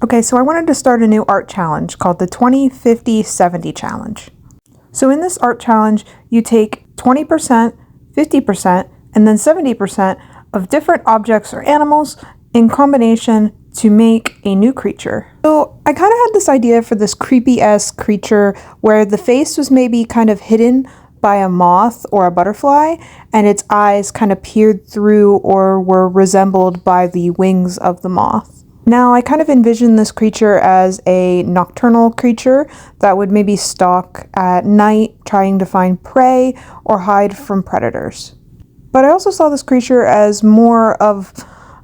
Okay, so I wanted to start a new art challenge called the 20-50-70 challenge. So in this art challenge, you take 20%, 50%, and then 70% of different objects or animals in combination to make a new creature. So I kind of had this idea for this creepy-esque creature where the face was maybe kind of hidden by a moth or a butterfly, and its eyes kind of peered through or were resembled by the wings of the moth. Now, I kind of envision this creature as a nocturnal creature that would maybe stalk at night, trying to find prey or hide from predators. But I also saw this creature as more of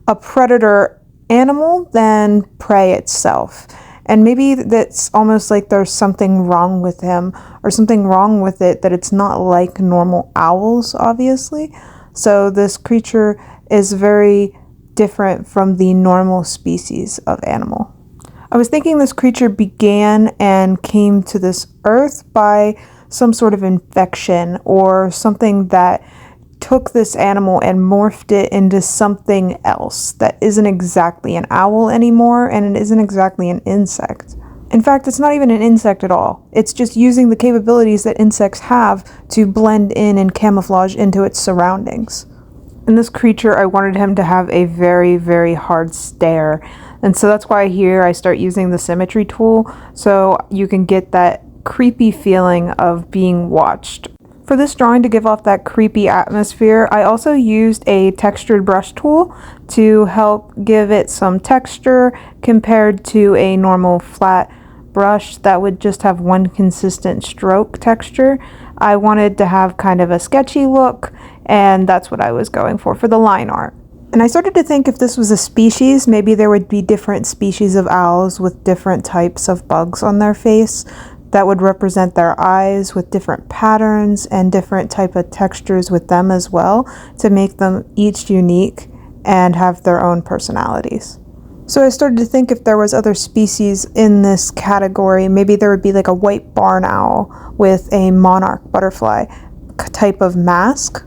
a predator animal than prey itself. And maybe that's almost like there's something wrong with him or something wrong with it, that it's not like normal owls, obviously. So this creature is very different from the normal species of animal. I was thinking this creature began and came to this earth by some sort of infection or something that took this animal and morphed it into something else that isn't exactly an owl anymore, and it isn't exactly an insect. In fact, it's not even an insect at all. It's just using the capabilities that insects have to blend in and camouflage into its surroundings. In this creature, I wanted him to have a very, very hard stare. And so that's why here I start using the symmetry tool, so you can get that creepy feeling of being watched. For this drawing to give off that creepy atmosphere, I also used a textured brush tool to help give it some texture compared to a normal flat brush that would just have one consistent stroke texture. I wanted to have kind of a sketchy look, and that's what I was going for the line art. And I started to think if this was a species, maybe there would be different species of owls with different types of bugs on their face that would represent their eyes with different patterns and different type of textures with them as well, to make them each unique and have their own personalities. So I started to think if there was other species in this category, maybe there would be like a white barn owl with a monarch butterfly type of mask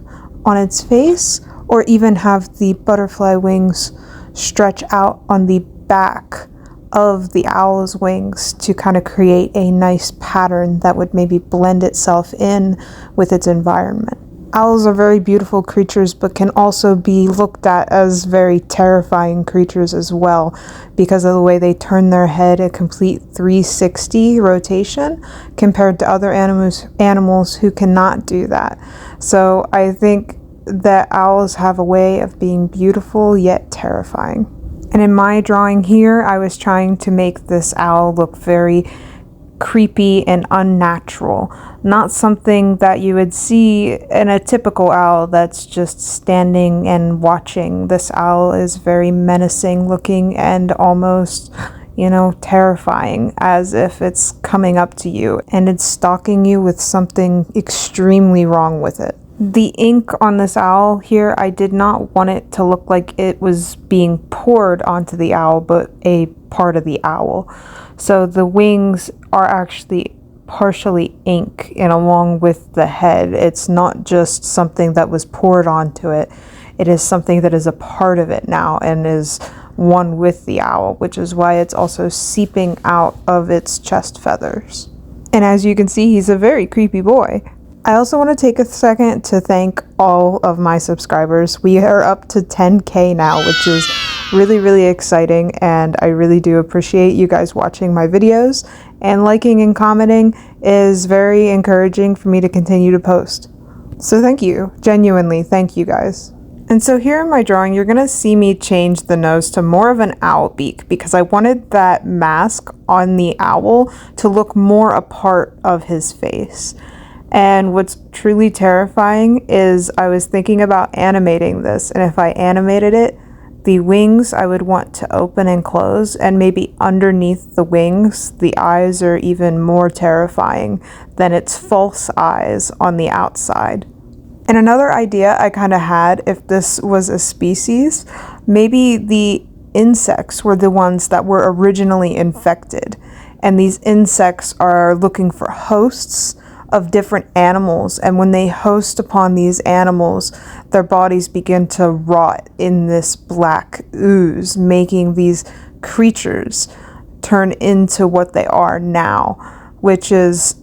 on its face, or even have the butterfly wings stretch out on the back of the owl's wings to kind of create a nice pattern that would maybe blend itself in with its environment. Owls are very beautiful creatures, but can also be looked at as very terrifying creatures as well, because of the way they turn their head a complete 360 rotation compared to other animals who cannot do that. So I think that owls have a way of being beautiful yet terrifying. And in my drawing here, I was trying to make this owl look very creepy and unnatural, not something that you would see in a typical owl that's just standing and watching. This owl is very menacing looking and almost, terrifying, as if it's coming up to you and it's stalking you with something extremely wrong with it. The ink on this owl here, I did not want it to look like it was being poured onto the owl, but a part of the owl. So the wings are actually partially ink and along with the head. It's not just something that was poured onto it. It is something that is a part of it now and is one with the owl, which is why it's also seeping out of its chest feathers. And as you can see, he's a very creepy boy. I also want to take a second to thank all of my subscribers. We are up to 10K now, which is really, really exciting, and I really do appreciate you guys watching my videos, and liking and commenting is very encouraging for me to continue to post. So thank you, genuinely, thank you guys. And so here in my drawing, you're gonna see me change the nose to more of an owl beak, because I wanted that mask on the owl to look more a part of his face. And what's truly terrifying is I was thinking about animating this, and if I animated it, the wings I would want to open and close, and maybe underneath the wings, the eyes are even more terrifying than its false eyes on the outside. And another idea I kind of had, if this was a species, maybe the insects were the ones that were originally infected, and these insects are looking for hosts of different animals, and when they host upon these animals, their bodies begin to rot in this black ooze, making these creatures turn into what they are now, which is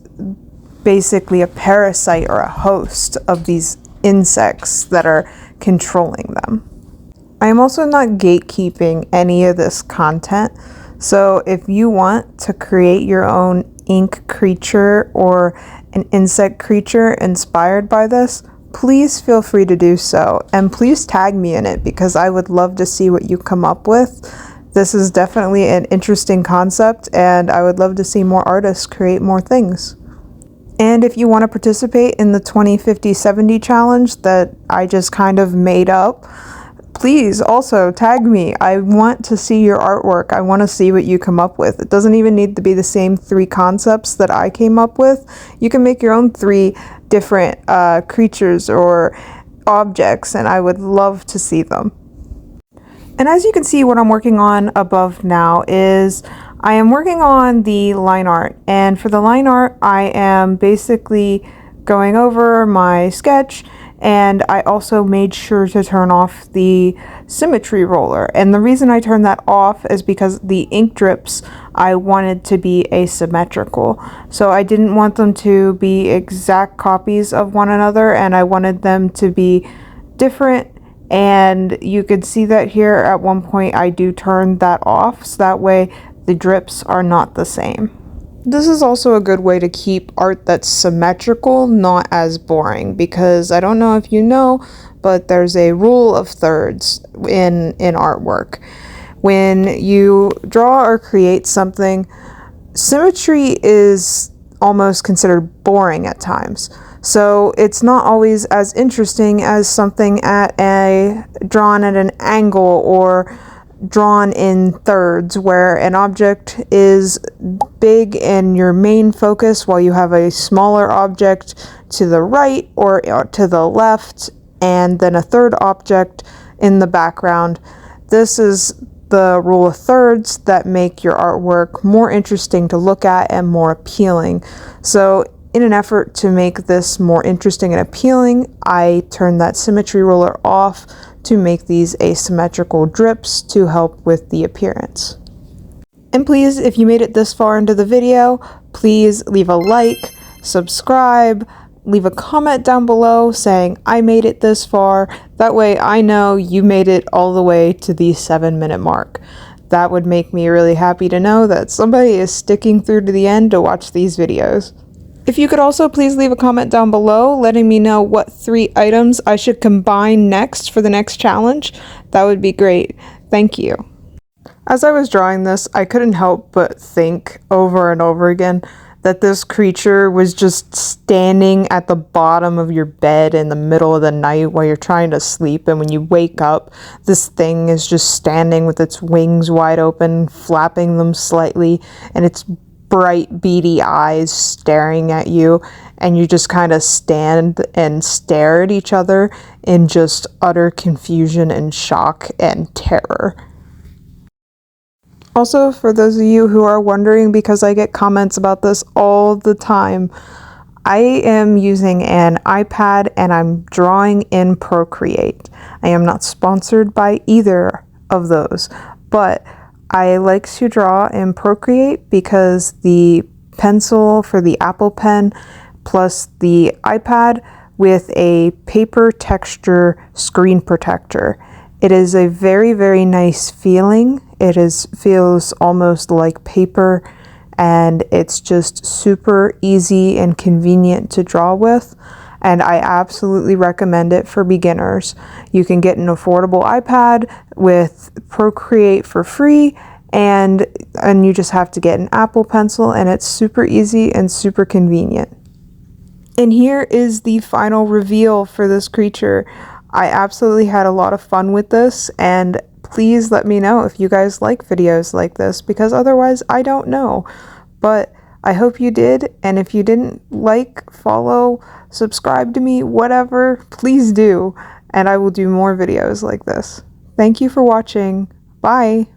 basically a parasite or a host of these insects that are controlling them. I am also not gatekeeping any of this content, so if you want to create your own ink creature or an insect creature inspired by this, please feel free to do so, and please tag me in it because I would love to see what you come up with. This is definitely an interesting concept, and I would love to see more artists create more things. And if you want to participate in the 20/50/70 challenge that I just kind of made up, please also tag me. I want to see your artwork. I want to see what you come up with. It doesn't even need to be the same 3 concepts that I came up with. You can make your own 3 different creatures or objects, and I would love to see them. And as you can see, what I'm working on above now is I am working on the line art. And for the line art, I am basically going over my sketch, and I also made sure to turn off the symmetry roller. And the reason I turned that off is because the ink drips I wanted to be asymmetrical. So I didn't want them to be exact copies of one another, and I wanted them to be different. And you could see that here at one point I do turn that off, so that way the drips are not the same. This is also a good way to keep art that's symmetrical not as boring, because I don't know if you know, but there's a rule of thirds in artwork. When you draw or create something, symmetry is almost considered boring at times. So it's not always as interesting as something drawn at an angle or drawn in thirds, where an object is big in your main focus while you have a smaller object to the right or to the left, and then a third object in the background. This is the rule of thirds that make your artwork more interesting to look at and more appealing. So in an effort to make this more interesting and appealing, I turned that symmetry roller off to make these asymmetrical drips to help with the appearance. And please, if you made it this far into the video, please leave a like, subscribe, leave a comment down below saying I made it this far. That way I know you made it all the way to the 7-minute mark. That would make me really happy to know that somebody is sticking through to the end to watch these videos. If you could also please leave a comment down below letting me know what 3 items I should combine next for the next challenge, that would be great. Thank you. As I was drawing this, I couldn't help but think over and over again that this creature was just standing at the bottom of your bed in the middle of the night while you're trying to sleep, and when you wake up, this thing is just standing with its wings wide open, flapping them slightly, and its bright beady eyes staring at you, and you just kind of stand and stare at each other in just utter confusion and shock and terror. Also, for those of you who are wondering, because I get comments about this all the time, I am using an iPad and I'm drawing in Procreate. I am not sponsored by either of those, but I like to draw in Procreate because the pencil for the Apple Pen plus the iPad with a paper texture screen protector. It is a very, very nice feeling. Feels almost like paper, and it's just super easy and convenient to draw with. And I absolutely recommend it for beginners. You can get an affordable iPad with Procreate for free, and you just have to get an Apple Pencil, and it's super easy and super convenient. And here is the final reveal for this creature. I absolutely had a lot of fun with this, and please let me know if you guys like videos like this, because otherwise I don't know. But I hope you did, and if you didn't like, follow, subscribe to me, whatever, please do, and I will do more videos like this. Thank you for watching. Bye!